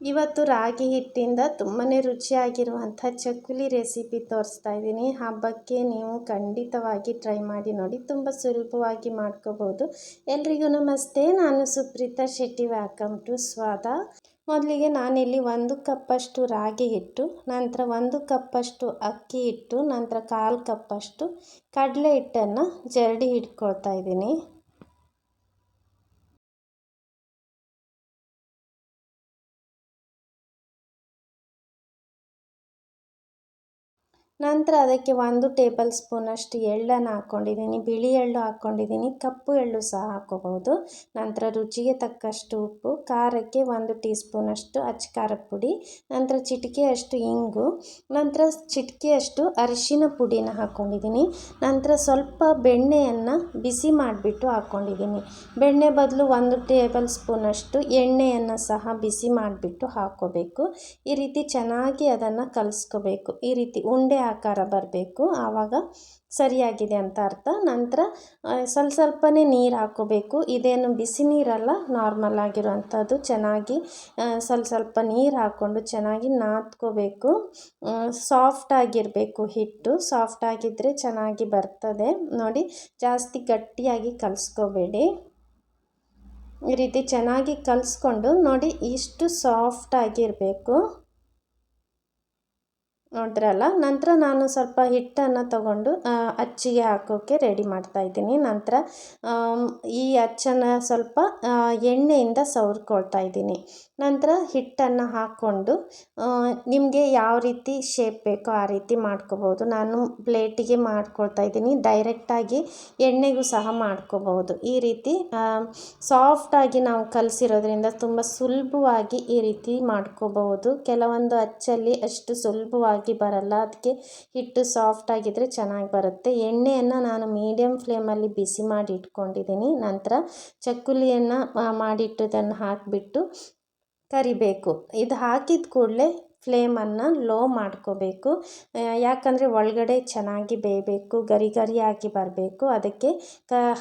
ಇವತ್ತು ರಾಗಿ ಹಿಟ್ಟಿಂದ ತುಂಬಾ ರುಚಿಯಾಗಿರುವಂಥ ಚಕ್ಕುಲಿ ರೆಸಿಪಿ ತೋರಿಸ್ತಾ ಇದ್ದೀನಿ. ಹಬ್ಬಕ್ಕೆ ನೀವು ಖಂಡಿತವಾಗಿ ಟ್ರೈ ಮಾಡಿ ನೋಡಿ, ತುಂಬ ಸುಲಭವಾಗಿ ಮಾಡ್ಕೋಬೋದು. ಎಲ್ರಿಗೂ ನಮಸ್ತೆ, ನಾನು ಸುಪ್ರೀತಾ ಶೆಟ್ಟಿ. ವೆಲ್ಕಮ್ ಟು ಸ್ವಾದ. ಮೊದಲಿಗೆ ನಾನಿಲ್ಲಿ 1 ಕಪ್ಪಷ್ಟು ರಾಗಿ ಹಿಟ್ಟು, ನಂತರ 1 ಕಪ್ಪಷ್ಟು ಅಕ್ಕಿ ಹಿಟ್ಟು, ನಂತರ 1/4 ಕಪ್ಪಷ್ಟು ಕಡಲೆ ಹಿಟ್ಟನ್ನು ಜರಡಿ ಇಟ್ಕೊಳ್ತಾ ಇದ್ದೀನಿ. ನಂತರ ಅದಕ್ಕೆ 1 ಟೇಬಲ್ ಸ್ಪೂನಷ್ಟು ಎಳ್ಳನ್ನು ಹಾಕ್ಕೊಂಡಿದ್ದೀನಿ. ಬಿಳಿ ಎಳ್ಳು ಹಾಕ್ಕೊಂಡಿದ್ದೀನಿ, ಕಪ್ಪು ಎಳ್ಳು ಸಹ ಹಾಕ್ಕೋಬೋದು. ನಂತರ ರುಚಿಗೆ ತಕ್ಕಷ್ಟು ಉಪ್ಪು, ಖಾರಕ್ಕೆ 1 ಟೀ ಸ್ಪೂನಷ್ಟು ಅಚ್ಚ ಖಾರದ ಪುಡಿ, ನಂತರ ಚಿಟಿಕೆಯಷ್ಟು ಇಂಗು, ನಂತರ ಚಿಟಿಕೆಯಷ್ಟು ಅರಿಶಿನ ಪುಡಿನ ಹಾಕ್ಕೊಂಡಿದ್ದೀನಿ. ನಂತರ ಸ್ವಲ್ಪ ಬೆಣ್ಣೆಯನ್ನು ಬಿಸಿ ಮಾಡಿಬಿಟ್ಟು ಹಾಕ್ಕೊಂಡಿದ್ದೀನಿ. ಬೆಣ್ಣೆ ಬದಲು 1 ಟೇಬಲ್ ಸ್ಪೂನಷ್ಟು ಎಣ್ಣೆಯನ್ನು ಸಹ ಬಿಸಿ ಮಾಡಿಬಿಟ್ಟು ಹಾಕ್ಕೋಬೇಕು. ಈ ರೀತಿ ಚೆನ್ನಾಗಿ ಅದನ್ನು ಕಲಿಸ್ಕೋಬೇಕು. ಈ ರೀತಿ ಉಂಡೆ ಆಕಾರ ಬರಬೇಕು, ಆವಾಗ ಸರಿಯಾಗಿದೆ ಅಂತ ಅರ್ಥ. ನಂತರ ಸ್ವಲ್ಪನೇ ನೀರು ಹಾಕ್ಕೋಬೇಕು. ಇದೇನು ಬಿಸಿ ನೀರಲ್ಲ, ನಾರ್ಮಲ್ ಆಗಿರುವಂಥದ್ದು. ಚೆನ್ನಾಗಿ ಸ್ವಲ್ಪ ನೀರು ಹಾಕ್ಕೊಂಡು ಚೆನ್ನಾಗಿ ನಾದ್ಕೋಬೇಕು. ಸಾಫ್ಟಾಗಿರಬೇಕು ಹಿಟ್ಟು, ಸಾಫ್ಟಾಗಿದ್ದರೆ ಚೆನ್ನಾಗಿ ಬರ್ತದೆ. ನೋಡಿ, ಜಾಸ್ತಿ ಗಟ್ಟಿಯಾಗಿ ಕಲಿಸ್ಕೋಬೇಡಿ. ಈ ರೀತಿ ಚೆನ್ನಾಗಿ ಕಲಿಸ್ಕೊಂಡು ನೋಡಿ, ಇಷ್ಟು ಸಾಫ್ಟಾಗಿರಬೇಕು. ನೋಡಿದ್ರಲ್ಲ. ನಂತರ ನಾನು ಸ್ವಲ್ಪ ಹಿಟ್ಟನ್ನು ತಗೊಂಡು ಅಚ್ಚಿಗೆ ಹಾಕೋಕ್ಕೆ ರೆಡಿ ಮಾಡ್ತಾಯಿದ್ದೀನಿ. ನಂತರ ಈ ಅಚ್ಚನ್ನು ಸ್ವಲ್ಪ ಎಣ್ಣೆಯಿಂದ ಸವರ್ಕೊಳ್ತಾ ಇದ್ದೀನಿ. ನಂತರ ಹಿಟ್ಟನ್ನು ಹಾಕ್ಕೊಂಡು ನಿಮಗೆ ಯಾವ ರೀತಿ ಶೇಪ್ ಬೇಕೋ ಆ ರೀತಿ ಮಾಡ್ಕೋಬೋದು. ನಾನು ಪ್ಲೇಟಿಗೆ ಮಾಡ್ಕೊಳ್ತಾ ಇದ್ದೀನಿ. ಡೈರೆಕ್ಟಾಗಿ ಎಣ್ಣೆಗೂ ಸಹ ಮಾಡ್ಕೋಬೋದು. ಈ ರೀತಿ ಸಾಫ್ಟಾಗಿ ನಾವು ಕಲಸಿರೋದ್ರಿಂದ ತುಂಬ ಸುಲಭವಾಗಿ ಈ ರೀತಿ ಮಾಡ್ಕೋಬಹುದು. ಕೆಲವೊಂದು ಅಚ್ಚಲ್ಲಿ ಅಷ್ಟು ಸುಲಭವಾಗಿ ಬರಲ್ಲ, ಅದಕ್ಕೆ ಹಿಟ್ಟು ಸಾಫ್ಟ್ ಆಗಿದ್ರೆ ಚೆನ್ನಾಗಿ ಬರುತ್ತೆ. ಎಣ್ಣೆಯನ್ನು ನಾನು ಮೀಡಿಯಮ್ ಫ್ಲೇಮಲ್ಲಿ ಬಿಸಿ ಮಾಡಿ ಇಟ್ಕೊಂಡಿದ್ದೀನಿ. ನಂತರ ಚಕ್ಕುಲಿಯನ್ನು ಮಾಡಿಟ್ಟದನ್ನು ಹಾಕಿಬಿಟ್ಟು ಕರಿಬೇಕು. ಇದು ಹಾಕಿದ ಕೂಡಲೇ ಫ್ಲೇಮನ್ನು ಲೋ ಮಾಡ್ಕೋಬೇಕು. ಯಾಕಂದರೆ ಒಳಗಡೆ ಚೆನ್ನಾಗಿ ಬೇಯಬೇಕು, ಗರಿ ಗರಿಯಾಗಿ ಬರಬೇಕು. ಅದಕ್ಕೆ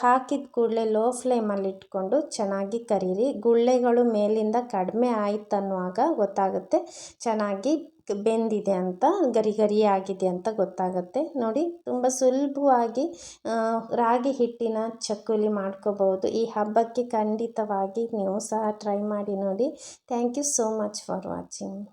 ಹಾಕಿದ ಕೂಡಲೇ ಲೋ ಫ್ಲೇಮಲ್ಲಿ ಇಟ್ಕೊಂಡು ಚೆನ್ನಾಗಿ ಕರೀರಿ. ಗುಳ್ಳೆಗಳು ಮೇಲಿಂದ ಕಡಿಮೆ ಆಯ್ತು ಅನ್ನುವಾಗ ಗೊತ್ತಾಗುತ್ತೆ ಚೆನ್ನಾಗಿ ಬೆಂದಿದೆ ಅಂತ, ಗರಿ ಗರಿ ಆಗಿದೆ ಅಂತ ಗೊತ್ತಾಗುತ್ತೆ. ನೋಡಿ, ತುಂಬ ಸುಲಭವಾಗಿ ರಾಗಿ ಹಿಟ್ಟಿನ ಚಕ್ಕುಲಿ ಮಾಡ್ಕೋಬಹುದು. ಈ ಹಬ್ಬಕ್ಕೆ ಖಂಡಿತವಾಗಿ ನೀವು ಸಹ ಟ್ರೈ ಮಾಡಿ ನೋಡಿ. Thank you so much for watching.